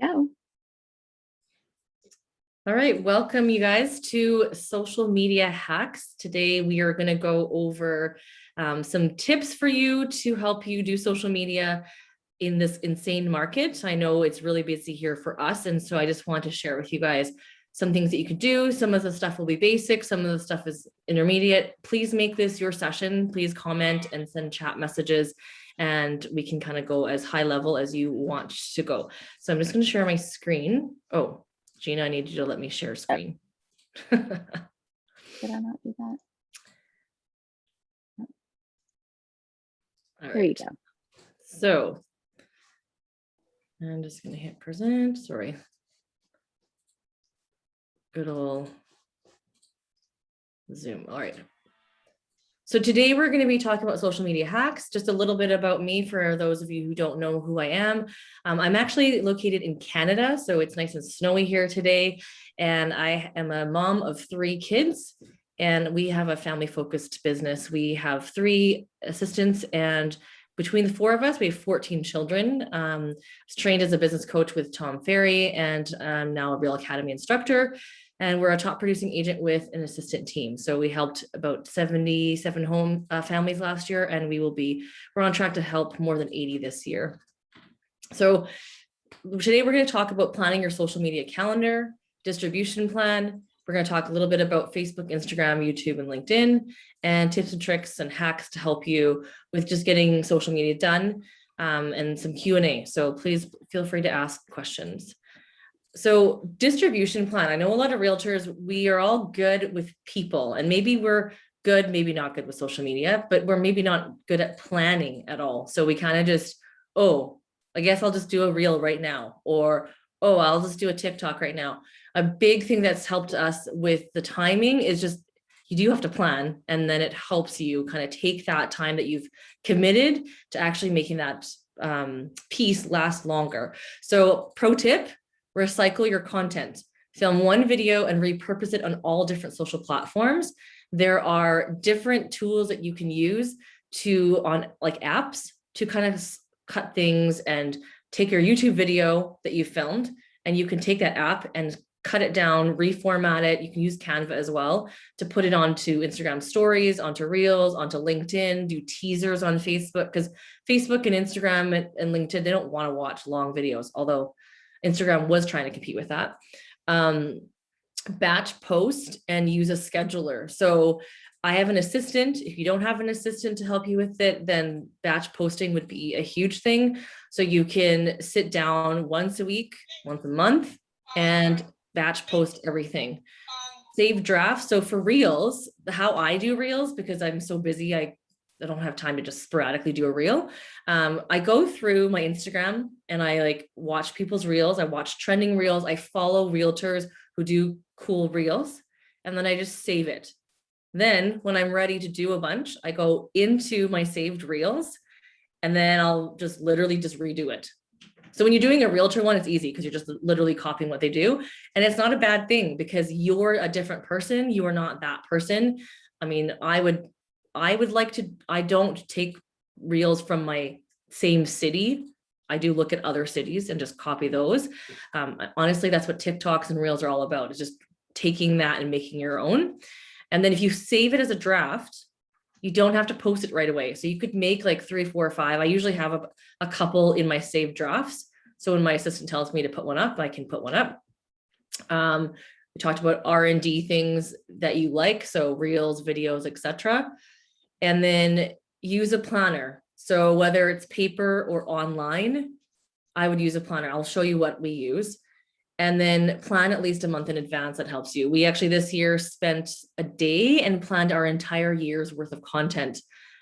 Go. All right, welcome you guys to Social Media Hacks. Today we are going to go over some tips for you to help you do social media in this insane market. I know it's really busy here for us, and so I just want to share with you guys some things that you could do. Some of the stuff will be basic, some of the stuff is intermediate. Please make this your session. Please comment and send chat messages, and we can kind of go as high level as you want to go. So I'm just going to share my screen. Oh, Gina, I need you to let me share screen. Did I not do that? All There you right. go. So I'm just going to hit present. Sorry. Good old Zoom. All right. So today we're going to be talking about social media hacks. Just a little bit about me for those of you who don't know who I am. I'm actually located in Canada, so it's nice and snowy here today. And I am a mom of 3 kids, and we have a family-focused business. We have 3 assistants, and between the 4 of us, we have 14 children. I was trained as a business coach with Tom Ferry, and I'm now a Real Academy instructor. And we're a top producing agent with an assistant team. So we helped about 77 home families last year, and we're on track to help more than 80 this year. So today we're going to talk about planning your social media calendar, distribution plan. We're going to talk a little bit about Facebook, Instagram, YouTube, and LinkedIn, and tips and tricks and hacks to help you with just getting social media done, and some Q&A. So please feel free to ask questions. So distribution plan, I know a lot of realtors, we are all good with people, and maybe we're good, maybe not good with social media, but we're maybe not good at planning at all. So we kind of just, oh, I guess I'll just do a reel right now, or, oh, I'll just do a TikTok right now. A big thing that's helped us with the timing is just, you do have to plan, and then it helps you kind of take that time that you've committed to actually making that piece last longer. So pro tip, recycle your content. Film one video and repurpose it on all different social platforms. There are different tools that you can use on like apps to kind of cut things and take your YouTube video that you filmed, and you can take that app and cut it down, reformat it. You can use Canva as well to put it onto Instagram stories, onto Reels, onto LinkedIn, do teasers on Facebook, because Facebook and Instagram and LinkedIn, they don't want to watch long videos, although Instagram was trying to compete with that. Batch post and use a scheduler. So I have an assistant. If you don't have an assistant to help you with it, then batch posting would be a huge thing. So you can sit down once a week, once a month, and batch post everything. Save drafts. So for Reels, how I do Reels, because I'm so busy, I don't have time to just sporadically do a reel. I go through my Instagram and I like watch people's reels. I watch trending reels. I follow realtors who do cool reels, and then I just save it. Then when I'm ready to do a bunch, I go into my saved reels, and then I'll just literally just redo it. So when you're doing a realtor one, it's easy because you're just literally copying what they do. And it's not a bad thing because you're a different person. You are not that person. I mean, I would like to, I don't take reels from my same city. I do look at other cities and just copy those. Honestly, that's what TikToks and reels are all about, is just taking that and making your own. And then if you save it as a draft, you don't have to post it right away. So you could make like 3, 4, or 5. I usually have a couple in my saved drafts. So when my assistant tells me to put one up, I can put one up. We talked about R&D things that you like. So reels, videos, etc. And then use a planner. So whether it's paper or online, I would use a planner. I'll show you what we use. And then plan at least a month in advance. That helps you. We actually this year spent a day and planned our entire year's worth of content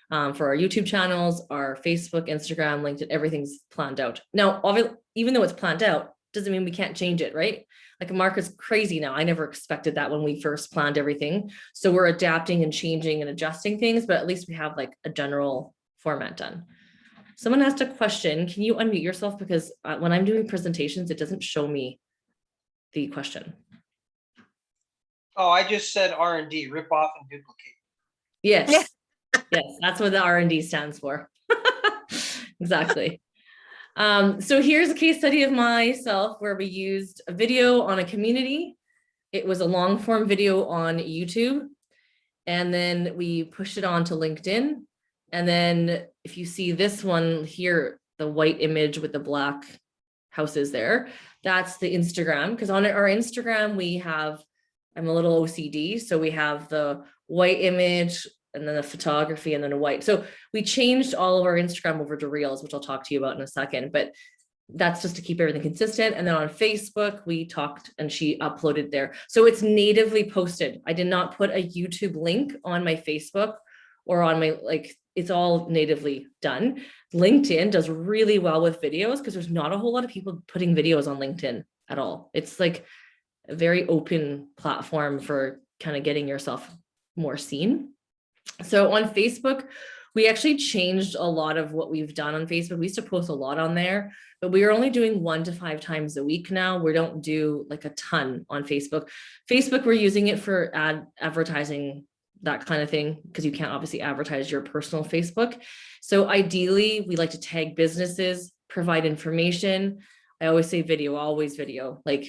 for our YouTube channels, our Facebook, Instagram, LinkedIn, everything's planned out. Now, obviously, even though it's planned out, doesn't mean we can't change it, right? Like the market's crazy now. I never expected that when we first planned everything. So we're adapting and changing and adjusting things, but at least we have like a general format done. Someone asked a question. Can you unmute yourself? Because when I'm doing presentations, it doesn't show me the question. Oh, I just said R&D, rip off and duplicate. Yes. Yes, that's what the R&D stands for. Exactly. So here's a case study of myself where we used a video on a community. It was a long form video on YouTube. And then we pushed it on to LinkedIn. And then if you see this one here, the white image with the black houses there, that's the Instagram. Because on our Instagram, we have, I'm a little OCD. So we have the white image and then the photography and then a white. So we changed all of our Instagram over to Reels, which I'll talk to you about in a second, but that's just to keep everything consistent. And then on Facebook, we talked and she uploaded there. So it's natively posted. I did not put a YouTube link on my Facebook or on my, like, it's all natively done. LinkedIn does really well with videos because there's not a whole lot of people putting videos on LinkedIn at all. It's like a very open platform for kind of getting yourself more seen. So on Facebook, we actually changed a lot of what we've done on Facebook. We used to post a lot on there, but we are only doing 1 to 5 times a week now. We don't do like a ton on Facebook. Facebook, we're using it for advertising, that kind of thing, because you can't obviously advertise your personal Facebook. So ideally, we like to tag businesses, provide information. I always say video, always video, like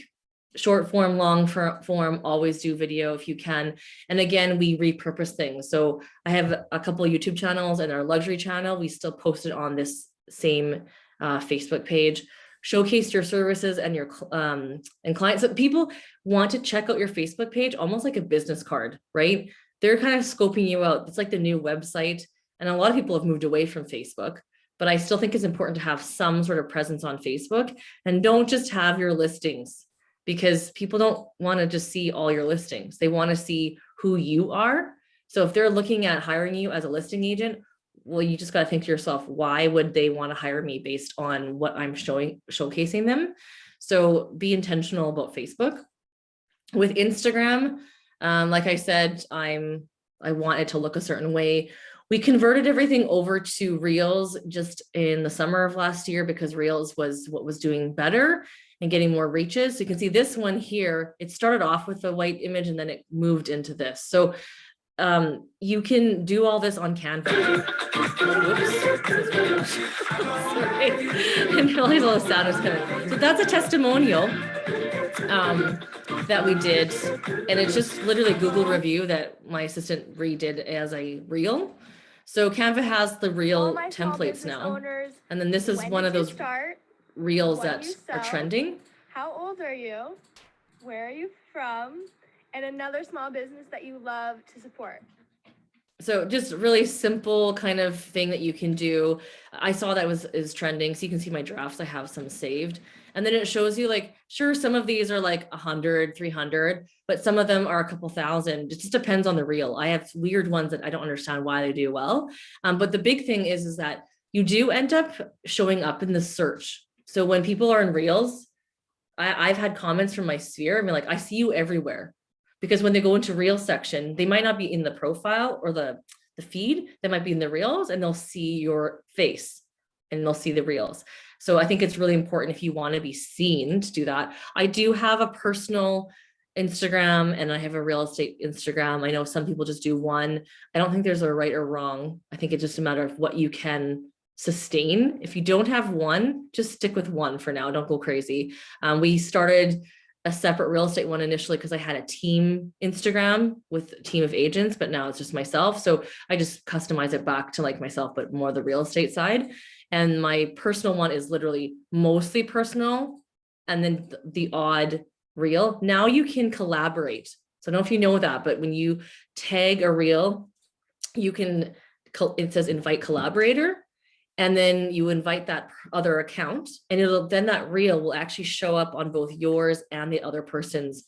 short form, long form, always do video if you can. And again, we repurpose things. So I have a couple of YouTube channels and our luxury channel, we still post it on this same Facebook page. Showcase your services and your and clients. So people want to check out your Facebook page almost like a business card, right? They're kind of scoping you out. It's like the new website. And a lot of people have moved away from Facebook, but I still think it's important to have some sort of presence on Facebook, and don't just have your listings, because people don't want to just see all your listings. They want to see who you are. So if they're looking at hiring you as a listing agent, well, you just got to think to yourself, why would they want to hire me based on what I'm showcasing them? So be intentional about Facebook. With Instagram, like I said, I want it to look a certain way. We converted everything over to Reels just in the summer of last year because Reels was what was doing better and getting more reaches. So you can see this one here, it started off with the white image and then it moved into this. So you can do all this on Canva. Oops. Sorry. I didn't realize all the sound was coming. So that's a testimonial that we did. And it's just literally Google review that my assistant redid as a reel. So Canva has the reel templates now. And then this is one of those reels that are trending. How old are you? Where are you from? And another small business that you love to support. So just really simple kind of thing that you can do. I saw that is trending. So you can see my drafts. I have some saved. And then it shows you like, sure, some of these are like 100, 300, but some of them are a couple thousand. It just depends on the reel. I have weird ones that I don't understand why they do well. But the big thing is that you do end up showing up in the search. So when people are in reels, I've had comments from my sphere. I mean, like, I see you everywhere. Because when they go into reel section, they might not be in the profile or the feed, they might be in the reels, and they'll see your face and they'll see the reels. So I think it's really important if you want to be seen to do that. I do have a personal Instagram and I have a real estate Instagram. I know some people just do one. I don't think there's a right or wrong. I think it's just a matter of what you can sustain. If you don't have one, just stick with one for now. Don't go crazy. We started a separate real estate one initially because I had a team Instagram with a team of agents, but now it's just myself. So I just customize it back to like myself, but more the real estate side. And my personal one is literally mostly personal. And then the odd reel. Now you can collaborate. So I don't know if you know that, but when you tag a reel, you can, it says invite collaborator. And then you invite that other account, and then that reel will actually show up on both yours and the other person's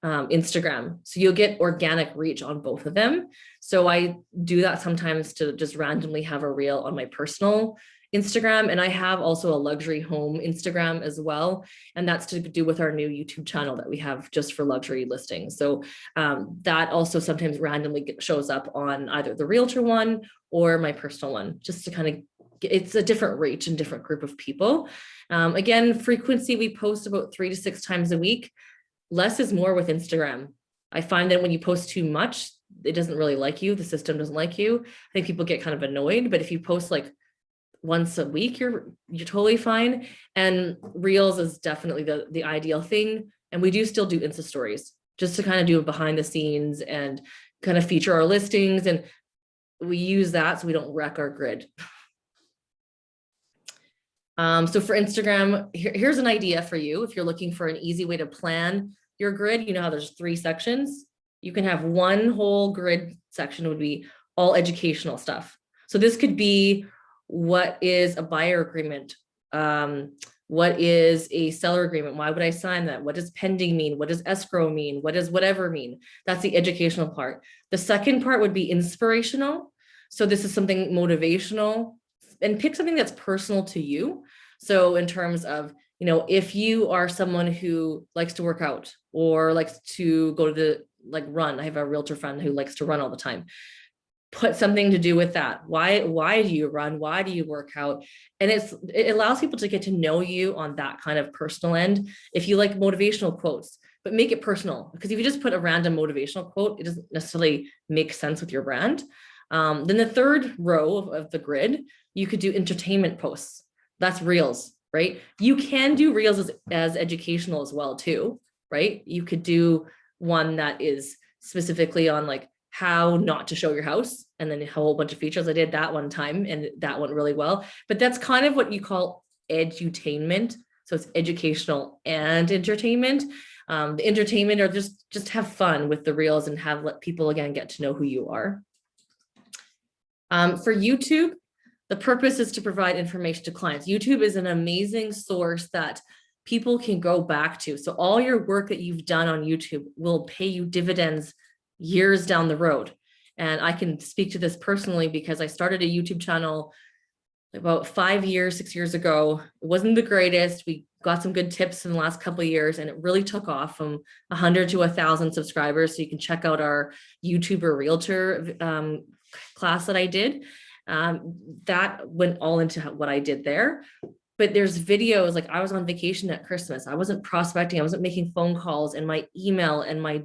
Instagram. So you'll get organic reach on both of them. So I do that sometimes to just randomly have a reel on my personal Instagram. And I have also a luxury home Instagram as well. And that's to do with our new YouTube channel that we have just for luxury listings. So that also sometimes randomly shows up on either the realtor one or my personal one, just to kind of, it's a different reach and different group of people. Again, frequency, we post about 3 to 6 times a week. Less is more with Instagram. I find that when you post too much, it doesn't really like you. The system doesn't like you. I think people get kind of annoyed, but if you post like once a week, you're totally fine. And Reels is definitely the ideal thing. And we do still do Insta stories just to kind of do behind the scenes and kind of feature our listings. And we use that so we don't wreck our grid. So for Instagram, here's an idea for you. If you're looking for an easy way to plan your grid, you know how there's 3 sections. You can have one whole grid section would be all educational stuff. So this could be, what is a buyer agreement? What is a seller agreement? Why would I sign that? What does pending mean? What does escrow mean? What does whatever mean? That's the educational part. The second part would be inspirational. So this is something motivational, and pick something that's personal to you. So in terms of, you know, if you are someone who likes to work out or likes to go to the, like, run, I have a realtor friend who likes to run all the time. Put something to do with that. Why do you run? Why do you work out? And it allows people to get to know you on that kind of personal end. If you like motivational quotes, but make it personal, because if you just put a random motivational quote, it doesn't necessarily make sense with your brand. Then the third row of the grid, you could do entertainment posts. That's Reels, right? You can do Reels as educational as well too, right? You could do one that is specifically on like how not to show your house, and then a whole bunch of features. I did that one time and that went really well, but that's kind of what you call edutainment. So it's educational and entertainment. The entertainment are just have fun with the Reels and let people again get to know who you are. For YouTube, the purpose is to provide information to clients. YouTube is an amazing source that people can go back to. So all your work that you've done on YouTube will pay you dividends years down the road. And I can speak to this personally because I started a YouTube channel about 6 years ago. It wasn't the greatest. We got some good tips in the last couple of years, and it really took off from 100 to 1,000 subscribers. So you can check out our YouTuber Realtor class that I did. That went all into what I did there. But there's videos, like I was on vacation at Christmas. I wasn't prospecting. I wasn't making phone calls, and my email and my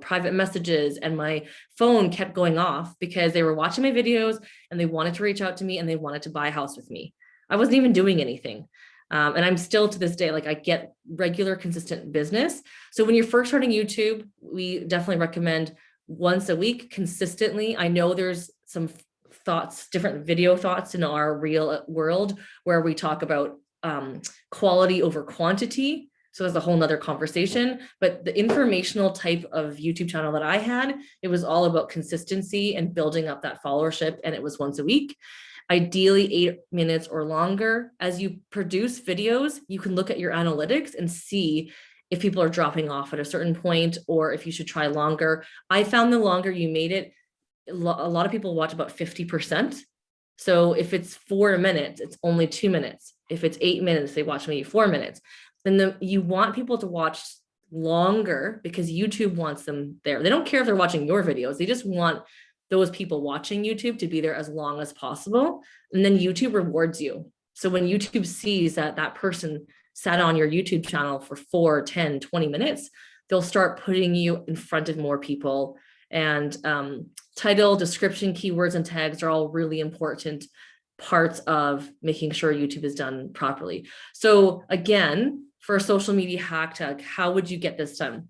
private messages and my phone kept going off because they were watching my videos and they wanted to reach out to me and they wanted to buy a house with me. I wasn't even doing anything. And I'm still to this day, like I get regular, consistent business. So when you're first starting YouTube, we definitely recommend once a week consistently. I know there's some thoughts, different video thoughts in our real world where we talk about quality over quantity. So there's a whole nother conversation, but the informational type of YouTube channel that I had, it was all about consistency and building up that followership. And it was once a week, ideally 8 minutes or longer. As you produce videos, you can look at your analytics and see if people are dropping off at a certain point or if you should try longer. I found the longer you made it, a lot of people watch about 50%. So if it's 4 minutes, it's only 2 minutes. If it's 8 minutes, they watch maybe 4 minutes. Then you want people to watch longer because YouTube wants them there. They don't care if they're watching your videos. They just want those people watching YouTube to be there as long as possible. And then YouTube rewards you. So when YouTube sees that that person sat on your YouTube channel for 4, 10, 20 minutes, they'll start putting you in front of more people. And title, description, keywords, and tags are all really important parts of making sure YouTube is done properly. So again, for a social media hack tag, how would you get this done?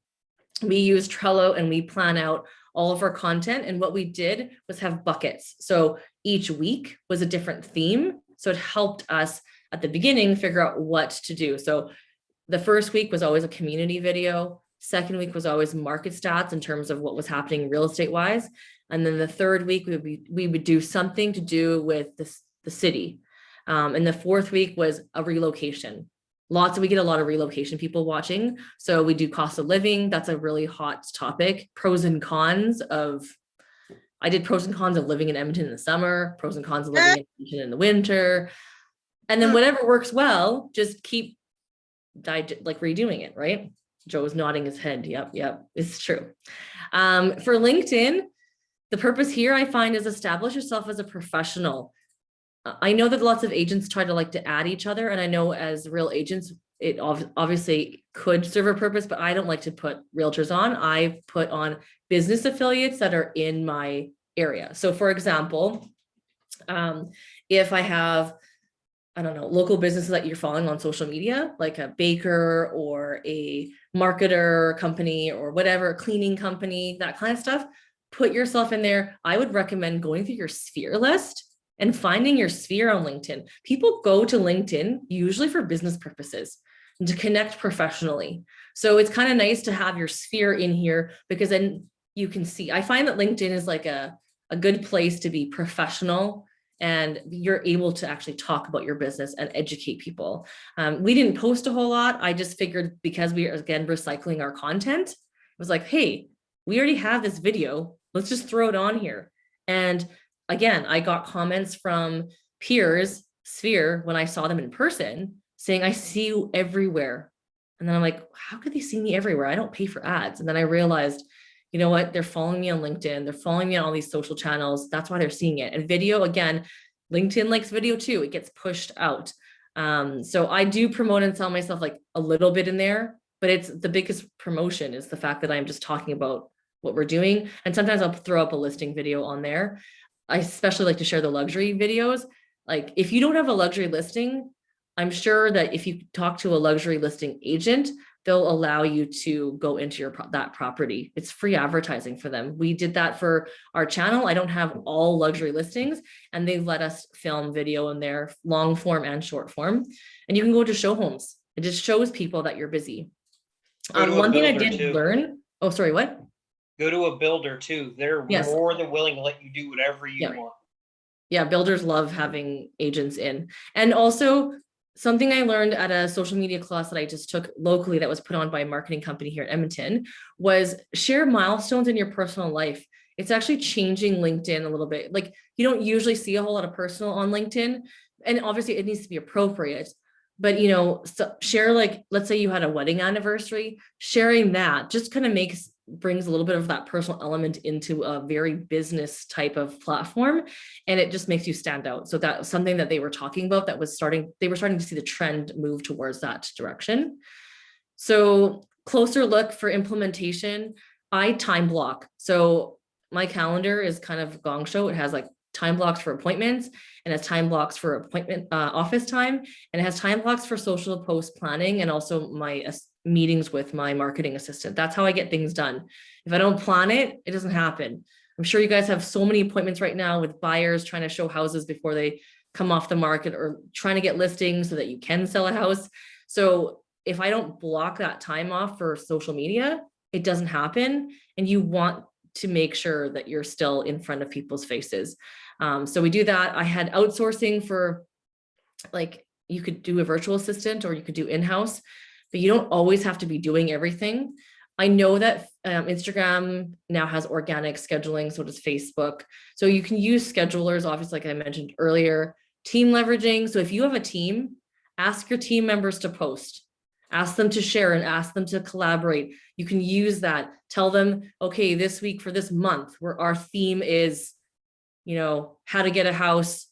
We use Trello and we plan out all of our content. And what we did was have buckets. So each week was a different theme. So it helped us at the beginning figure out what to do. So the first week was always a community video. Second week was always market stats in terms of what was happening real estate wise. And then the third week, we would do something to do with the city. And the fourth week was a relocation. We get a lot of relocation people watching. So we do cost of living. That's a really hot topic. Pros and cons of, I did pros and cons of living in Edmonton in the summer, pros and cons of living in Edmonton in the winter. And then whatever works well, just keep redoing it, right? Joe's nodding his head. Yep, it's true. For LinkedIn, the purpose here I find is establish yourself as a professional. I know that lots of agents try to add each other. And I know as real agents, it obviously could serve a purpose, but I don't like to put realtors on. I put on business affiliates that are in my area. So for example, If I have, I don't know, local businesses that you're following on social media, like a baker or a marketer company or whatever, a cleaning company, that kind of stuff, put yourself in there. I would recommend going through your sphere list and finding your sphere on LinkedIn. People go to LinkedIn usually for business purposes and to connect professionally. So it's kind of nice to have your sphere in here, because then you can see. I find that LinkedIn is like a good place to be professional, and you're able to actually talk about your business and educate people. We didn't post a whole lot. I just figured, because we are, again, recycling our content, it was like, hey, we already have this video. Let's just throw it on here. And again, I got comments from peers, Sphere, when I saw them in person, saying, I see you everywhere. And then I'm like, how could they see me everywhere? I don't pay for ads. And then I realized, you know what? They're following me on LinkedIn. They're following me on all these social channels. That's why they're seeing it. And video, again, LinkedIn likes video too. It gets pushed out. So I do promote and sell myself like a little bit in there, but it's the biggest promotion is the fact that I'm just talking about what we're doing. And sometimes I'll throw up a listing video on there. I especially like to share the luxury videos. Like if you don't have a luxury listing, I'm sure that if you talk to a luxury listing agent, they'll allow you to go into that property. It's free advertising for them. We did that for our channel. I don't have all luxury listings, and they let us film video in there, long form and short form. And you can go to show homes. It just shows people that you're busy. Go to a One thing I builder, did too. learn. Oh, sorry, what? Go to a builder too. They're Yes. more than willing to let you do whatever you Yeah. want. Yeah, builders love having agents in. And also, something I learned at a social media class that I just took locally that was put on by a marketing company here in Edmonton was share milestones in your personal life. It's actually changing LinkedIn a little bit. Like you don't usually see a whole lot of personal on LinkedIn, and obviously it needs to be appropriate. But you know, so share, like, let's say you had a wedding anniversary, sharing that just kind of brings a little bit of that personal element into a very business type of platform, and it just makes you stand out. So that's something that they were talking about, that was they were starting to see the trend move towards that direction. So closer look for implementation, I time block. So my calendar is kind of gong show. It has like time blocks for appointments, and has time blocks for appointment office time, and it has time blocks for social post planning, and also my meetings with my marketing assistant. That's how I get things done. If I don't plan it, it doesn't happen. I'm sure you guys have so many appointments right now with buyers trying to show houses before they come off the market, or trying to get listings so that you can sell a house. So if I don't block that time off for social media, it doesn't happen. And you want to make sure that you're still in front of people's faces. So we do that. I had outsourcing for, like, you could do a virtual assistant or you could do in-house, but you don't always have to be doing everything. I know that Instagram now has organic scheduling, so does Facebook. So you can use schedulers, obviously, like I mentioned earlier. Team leveraging. So if you have a team, ask your team members to post. Ask them to share and ask them to collaborate. You can use that. Tell them, okay, this week for this month, where our theme is, you know, how to get a house,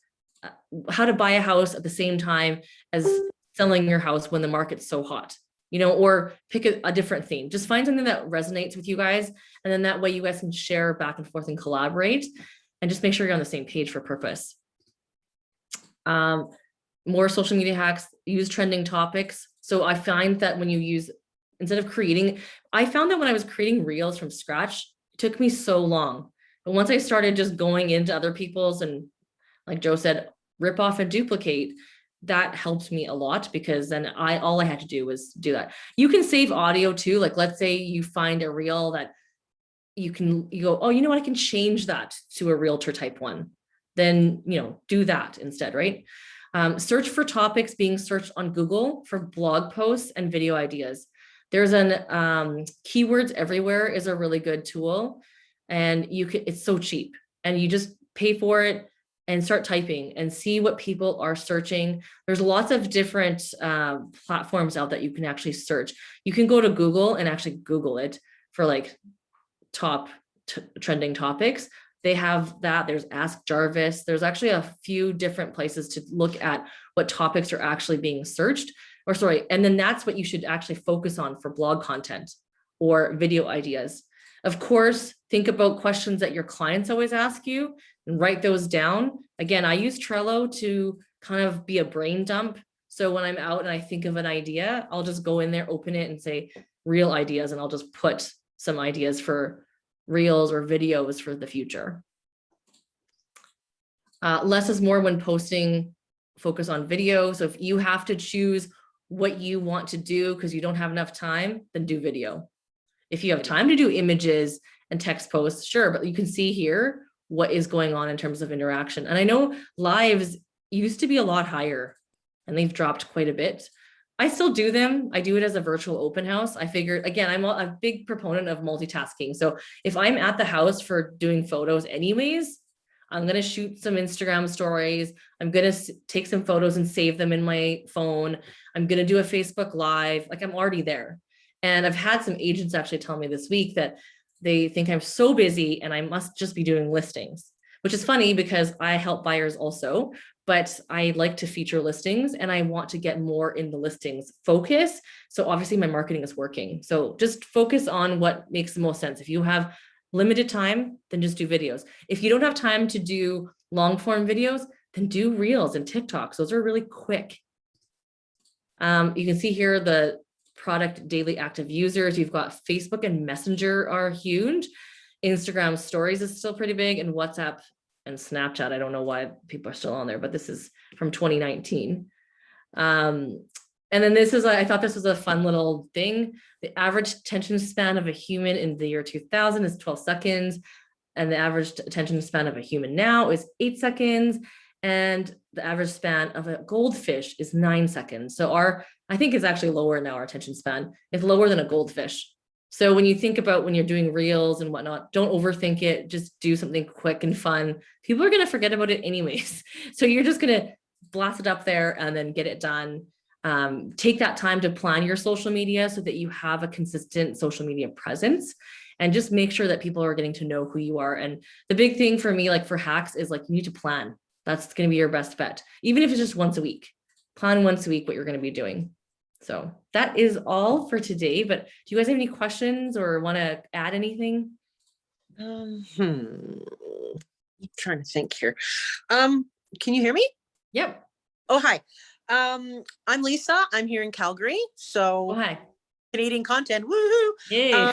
how to buy a house at the same time as selling your house when the market's so hot, you know, or pick a different theme. Just find something that resonates with you guys. And then that way you guys can share back and forth and collaborate, and just make sure you're on the same page for purpose. More social media hacks, use trending topics. So I find that when you use, instead of creating, I found that when I was creating reels from scratch, it took me so long. But once I started just going into other people's and, like Joe said, rip off and duplicate, that helped me a lot, because then all I had to do was do that. You can save audio too. Like, let's say you find a reel that you go, oh, you know what, I can change that to a realtor type one. Then, you know, do that instead, right? Search for topics being searched on Google for blog posts and video ideas. There's keywords everywhere is a really good tool, and it's so cheap, and you just pay for it and start typing and see what people are searching. There's lots of different platforms out that you can actually search. You can go to Google and actually Google it for like top trending topics. They have that. There's Ask Jarvis. There's actually a few different places to look at what topics are actually being searched, and then that's what you should actually focus on for blog content or video ideas. Of course, think about questions that your clients always ask you and write those down. Again, I use Trello to kind of be a brain dump. So when I'm out and I think of an idea, I'll just go in there, open it and say real ideas, and I'll just put some ideas for reels or videos for the future. Less is more when posting, focus on video. So if you have to choose what you want to do because you don't have enough time, then do video. If you have time to do images and text posts, sure, but you can see here what is going on in terms of interaction. And I know lives used to be a lot higher and they've dropped quite a bit. I still do them. I do it as a virtual open house. I figured, again, I'm a big proponent of multitasking. So if I'm at the house for doing photos anyways, I'm going to shoot some Instagram stories. I'm going to take some photos and save them in my phone. I'm going to do a Facebook Live. Like, I'm already there. And I've had some agents actually tell me this week that they think I'm so busy and I must just be doing listings, which is funny because I help buyers also, but I like to feature listings and I want to get more in the listings focus. So obviously my marketing is working. So just focus on what makes the most sense. If you have limited time, then just do videos. If you don't have time to do long form videos, then do reels and TikToks. Those are really quick. You can see here the product daily active users. You've got Facebook and Messenger are huge. Instagram stories is still pretty big, and WhatsApp and Snapchat. I don't know why people are still on there, but this is from 2019. And then this is, I thought this was a fun little thing. The average attention span of a human in the year 2000 is 12 seconds. And the average attention span of a human now is 8 seconds. And the average span of a goldfish is 9 seconds. So I think it's actually lower now, our attention span. It's lower than a goldfish. So when you think about when you're doing reels and whatnot, don't overthink it. Just do something quick and fun. People are going to forget about it anyways. So you're just going to blast it up there and then get it done. Take that time to plan your social media so that you have a consistent social media presence, and just make sure that people are getting to know who you are. And the big thing for me, like for hacks, is like you need to plan. That's going to be your best bet. Even if it's just once a week, plan once a week what you're going to be doing. So that is all for today. But do you guys have any questions or want to add anything? I'm trying to think here. Can you hear me? Yep. Oh, hi. I'm Lisa. I'm here in Calgary. So Oh, hi. Canadian content. Woohoo! Yay.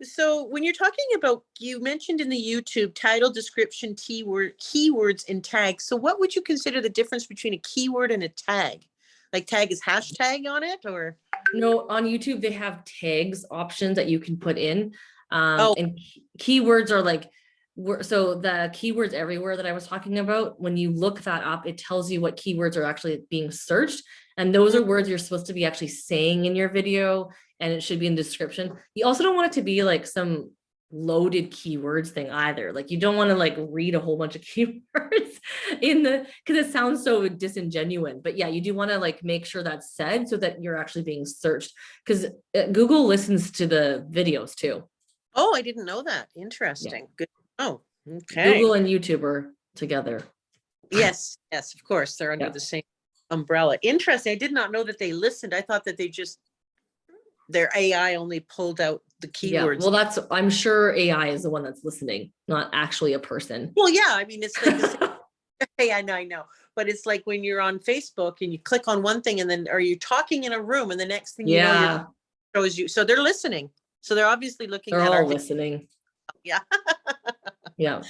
So when you're talking about, you mentioned in the YouTube title, description, keywords and tags. So what would you consider the difference between a keyword and a tag? Like tag is hashtag on it, or? No, on YouTube, they have tags options that you can put in. Oh. And keywords are like, so the keywords everywhere that I was talking about, when you look that up, it tells you what keywords are actually being searched. And those are words you're supposed to be actually saying in your video, and it should be in the description. You also don't want it to be like some loaded keywords thing either. Like you don't want to like read a whole bunch of keywords because it sounds so disingenuous. But yeah, you do want to like make sure that's said so that you're actually being searched, because Google listens to the videos too. Oh, I didn't know that. Interesting. Yeah. Good. Oh, okay. Google and YouTube are together. Yes, yes, of course. They're under the same umbrella. Interesting. I did not know that they listened. I thought that their AI only pulled out the keywords. Yeah, well, I'm sure AI is the one that's listening, not actually a person. Well, yeah, I mean, it's like the same. Hey, I know. But it's like when you're on Facebook and you click on one thing and then, or you're talking in a room and the next thing you know, it shows you. So they're listening. So they're obviously looking at all listening. Yeah. Yeah.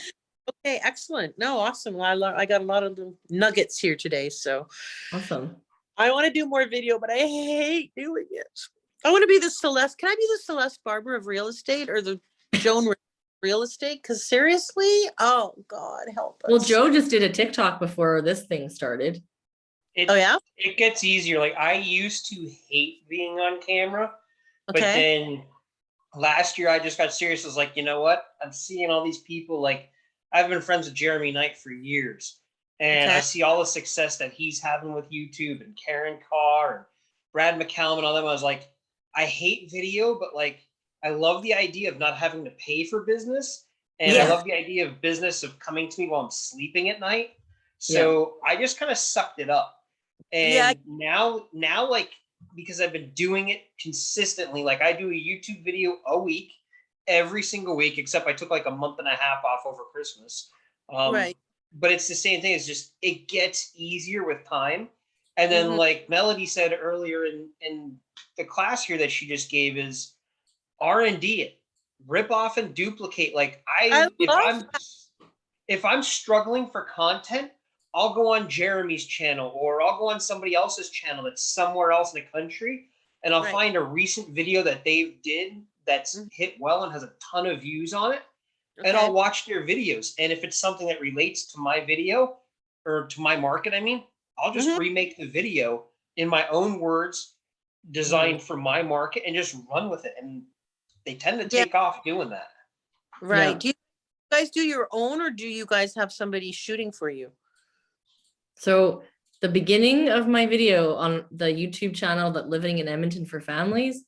Okay, excellent. No, awesome. I got a lot of little nuggets here today. So awesome. I want to do more video, but I hate doing it. I want to be the Celeste. Can I be the Celeste Barber of real estate, or the Joan real estate? Because seriously, oh God, help us. Well, Joe just did a TikTok before this thing started. Oh yeah? It gets easier. Like I used to hate being on camera, but Okay. then last year I just got serious. I was like, you know what? I'm seeing all these people. Like I've been friends with Jeremy Knight for years, and I see all the success that he's having with YouTube, and Karen Carr and Brad McCallum and all them. I was like, I hate video, but like I love the idea of not having to pay for business, and I love the idea of business of coming to me while I'm sleeping at night. So I just kind of sucked it up, and now like because I've been doing it consistently. Like I do a YouTube video a week, every single week, except I took like a month and a half off over Christmas. Right. But it's the same thing. It's just, it gets easier with time. And then like Melody said earlier in the class here that she just gave is R&D it, rip off and duplicate. Like if I'm struggling for content, I'll go on Jeremy's channel or I'll go on somebody else's channel that's somewhere else in the country, and I'll find a recent video that they did that's hit well and has a ton of views on it. And I'll watch their videos. And if it's something that relates to my video or to my market, I mean, I'll just remake the video in my own words, designed for my market, and just run with it. And they tend to take off doing that. Right. Yeah. Do you guys do your own, or do you guys have somebody shooting for you? So the beginning of my video on the YouTube channel that Living in Edmonton for Families,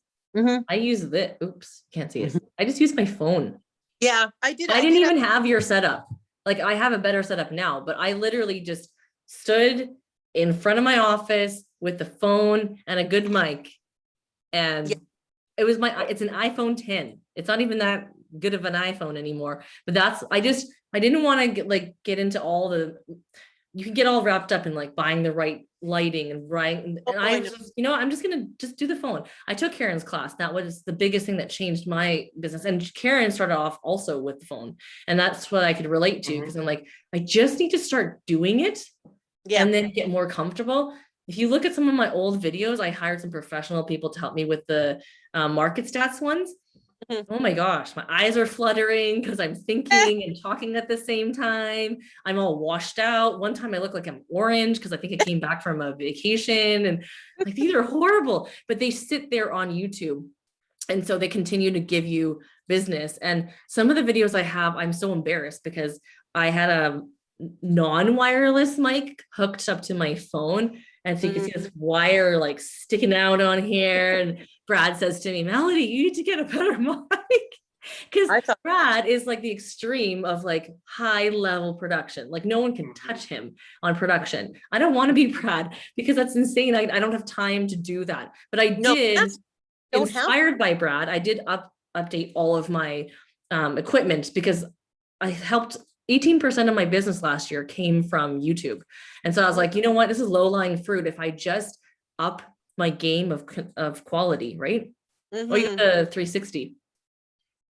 I use this. Oops, can't see it. I just use my phone. Yeah, I did. I didn't even have your setup. Like I have a better setup now, but I literally just stood in front of my office with the phone and a good mic. And it was it's an iPhone 10. It's not even that good of an iPhone anymore, but I didn't want to get into all you can get all wrapped up in like buying the right lighting and I'm just going to do the phone. I took Karen's class. That was the biggest thing that changed my business. And Karen started off also with the phone. And that's what I could relate to, because I'm like, I just need to start doing it and then get more comfortable. If you look at some of my old videos, I hired some professional people to help me with the market stats ones. Oh my gosh, my eyes are fluttering because I'm thinking and talking at the same time. I'm all washed out. One time I look like I'm orange because I think I came back from a vacation, and like these are horrible, but they sit there on YouTube. And so they continue to give you business. And some of the videos I have, I'm so embarrassed because I had a non-wireless mic hooked up to my phone. And so you can see this wire like sticking out on here. And Brad says to me, Melody, you need to get a better mic. Because Brad is like the extreme of like high level production. Like no one can touch him on production. I don't want to be Brad because that's insane. I don't have time to do that. But I did, inspired by Brad, I did update all of my equipment, because I helped 18% of my business last year came from YouTube. And so I was like, you know what, this is low-lying fruit if I just up my game of quality, right? Oh, you got the 360.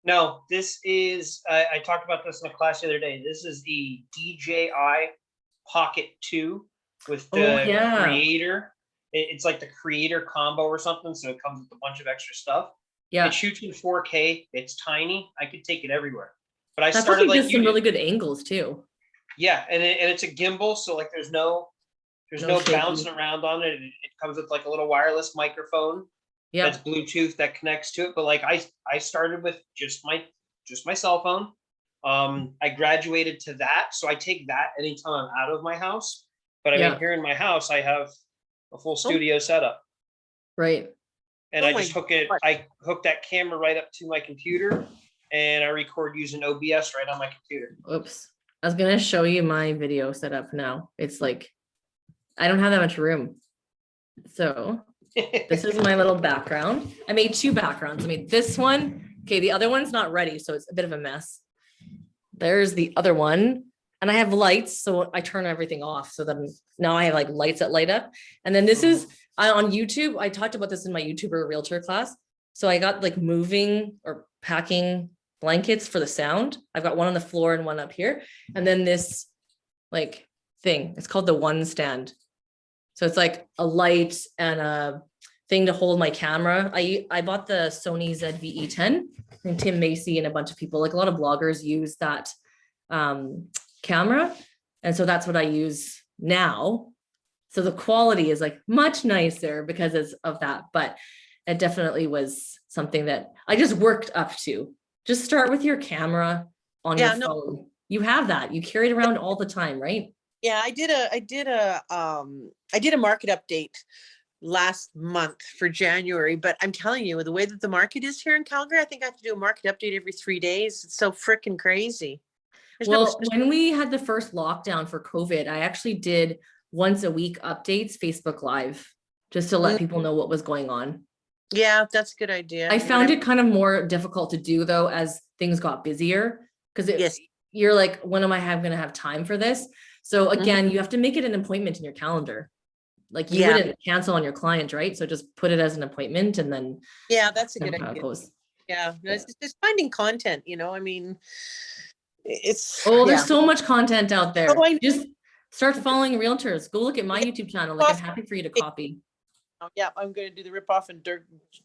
No, this is, I talked about this in a class the other day. This is the DJI Pocket 2 with the Creator. It's like the Creator combo or something. So it comes with a bunch of extra stuff. Yeah. It shoots in 4K. It's tiny. I could take it everywhere. But I started like some really good angles too. Yeah, and it's a gimbal, so like there's no bouncing around on it. It comes with like a little wireless microphone. Yeah, that's Bluetooth that connects to it. But like I started with just my cell phone. I graduated to that, so I take that anytime I'm out of my house. But I mean, here in my house, I have a full studio setup. Right. And I just hook that camera right up to my computer. And I record using OBS right on my computer. Oops. I was going to show you my video setup now. It's like, I don't have that much room. So this is my little background. I made two backgrounds. I made this one. Okay. The other one's not ready. So it's a bit of a mess. There's the other one. And I have lights. So I turn everything off. So then now I have like lights that light up. And then this is on YouTube. I talked about this in my YouTuber realtor class. So I got like moving or packing blankets for the sound. I've got one on the floor and one up here. And then this like thing, it's called the One Stand. So it's like a light and a thing to hold my camera. I bought the Sony ZV-E10, and Tim Macy and a bunch of people, like a lot of bloggers use that camera. And so that's what I use now. So the quality is like much nicer because of that, but it definitely was something that I just worked up to. Just start with your camera on your phone. You have that. You carry it around all the time, right? Yeah, I did a market update last month for January, but I'm telling you, the way that the market is here in Calgary, I think I have to do a market update every 3 days. It's so freaking crazy. When we had the first lockdown for COVID, I actually did once a week updates, Facebook Live. just to let people know what was going on. Yeah, that's a good idea. I found it kind of more difficult to do though, as things got busier, because Yes. you're like, when am I going to have time for this? So again, you have to make it an appointment in your calendar. Like you wouldn't cancel on your client, right? So just put it as an appointment and then Yeah, that's a good how it idea. goes. Yeah, it's just finding content, you know, I mean, it's. There's so much content out there. Oh, I know. Just start following realtors. Go look at my YouTube channel. Like I'm happy for you to copy. Yeah, I'm going to do the rip off and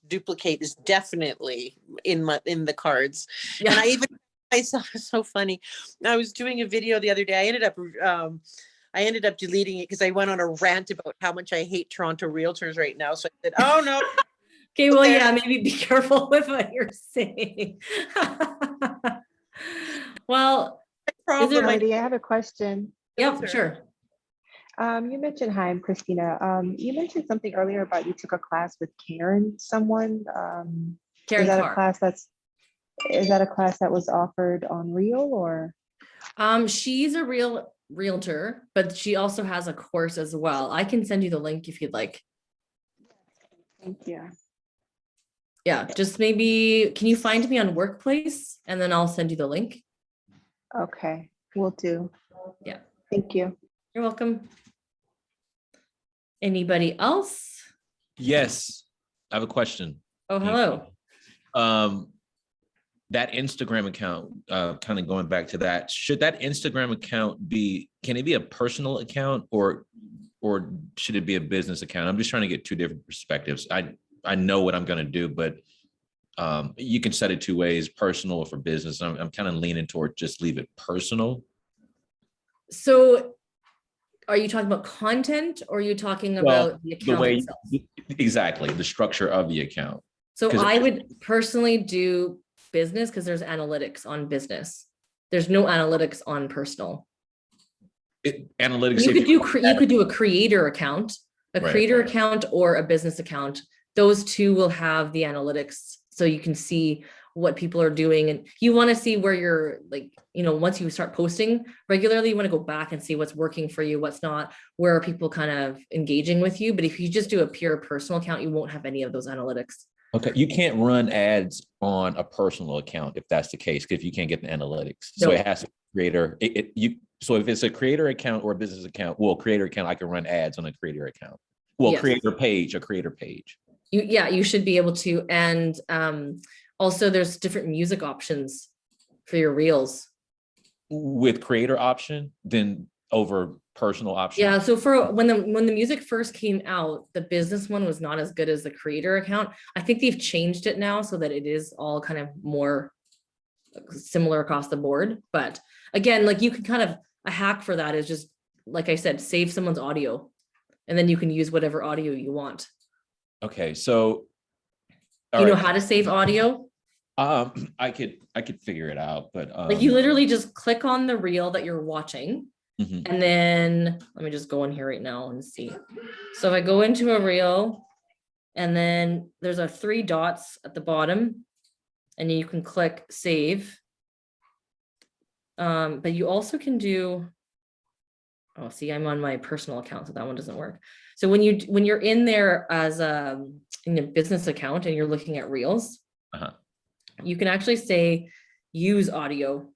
duplicate is definitely in the cards. Yeah. And I even myself is so funny. I was doing a video the other day. I ended up deleting it because I went on a rant about how much I hate Toronto realtors right now. So I said, oh no. Okay, well, yeah, maybe be careful with what you're saying. Well, Heidi, I have a question. Yep, sure. You mentioned, hi, I'm Christina. You mentioned something earlier about you took a class with Karen, someone. Karen is that Carr. is that a class that was offered on Real or? She's a realtor, but she also has a course as well. I can send you the link if you'd like. Thank you. Yeah, just maybe, can you find me on Workplace and then I'll send you the link? Okay, will do. Yeah. Thank you. You're welcome. Anybody else? Yes, I have a question. Oh, hello. That Instagram account, kind of going back to that, should that Instagram account can it be a personal account or should it be a business account? I'm just trying to get two different perspectives. I know what I'm going to do, but you can set it two ways, personal or for business. I'm kind of leaning toward just leave it personal. So are you talking about content or are you talking about the account itself? Exactly, the structure of the account. So I would personally do business because there's analytics on business. There's no analytics on personal. Analytics. You could do a creator account, account or a business account. Those two will have the analytics so you can see what people are doing, and you want to see where you're like, once you start posting regularly, you want to go back and see what's working for you, what's not, where are people kind of engaging with you. But if you just do a pure personal account, you won't have any of those analytics. Okay, you can't run ads on a personal account if that's the case, if you can't get the analytics. So it has to be creator. So if it's a creator account or a business account, creator account, I can run ads on a creator account. Yes. A creator page. You should be able to. And also there's different music options for your reels. With creator option, then over personal option. Yeah, so for when the music first came out, the business one was not as good as the creator account. I think they've changed it now so that it is all kind of more similar across the board. But again, like you can kind of, a hack for that is just, like I said, save someone's audio and then you can use whatever audio you want. Okay, so you know how to save audio? I could figure it out, but like you literally just click on the reel that you're watching. And then let me just go in here right now and see. So if I go into a reel and then there's a 3 dots at the bottom and you can click save. But you also can do, see, I'm on my personal account, so that one doesn't work. So when you're in there as in a business account and you're looking at reels, you can actually say use audio.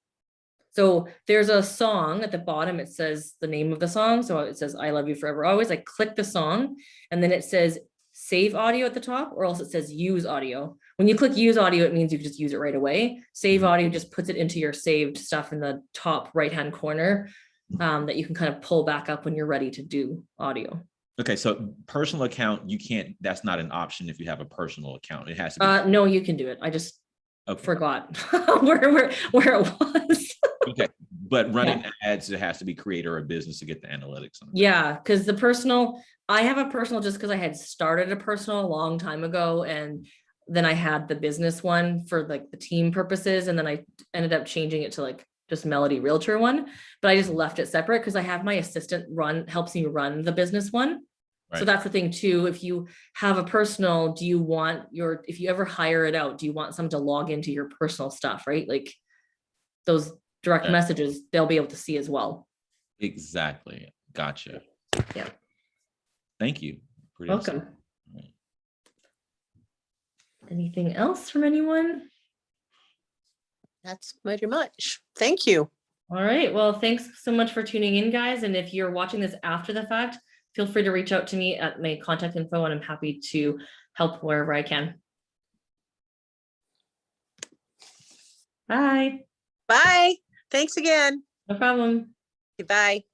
So there's a song at the bottom. It says the name of the song. So it says, I love you forever always. I click the song and then it says save audio at the top, or else it says use audio. When you click use audio, it means you can just use it right away. Save audio just puts it into your saved stuff in the top right-hand corner that you can kind of pull back up when you're ready to do audio. Okay, so personal account, you can't, that's not an option if you have a personal account. It has to be. No, you can do it. I just forgot where it was. Okay, but running ads, it has to be creator or business to get the analytics on it. Yeah, because the personal, I have a personal just because I had started a personal a long time ago, and then I had the business one for like the team purposes, and then I ended up changing it to like just Melody Realtor one, but I just left it separate because I have my assistant helps me run the business one. Right. So that's the thing too. If you have a personal, do you want if you ever hire it out, do you want someone to log into your personal stuff, right? Like those direct messages, they'll be able to see as well. Exactly. Gotcha. Yeah. Thank you. Pretty Welcome. insightful. Right. Anything else from anyone? That's pretty much. Thank you. All right. Well, thanks so much for tuning in, guys. And if you're watching this after the fact, feel free to reach out to me at my contact info, and I'm happy to help wherever I can. Bye. Bye. Thanks again. No problem. Goodbye.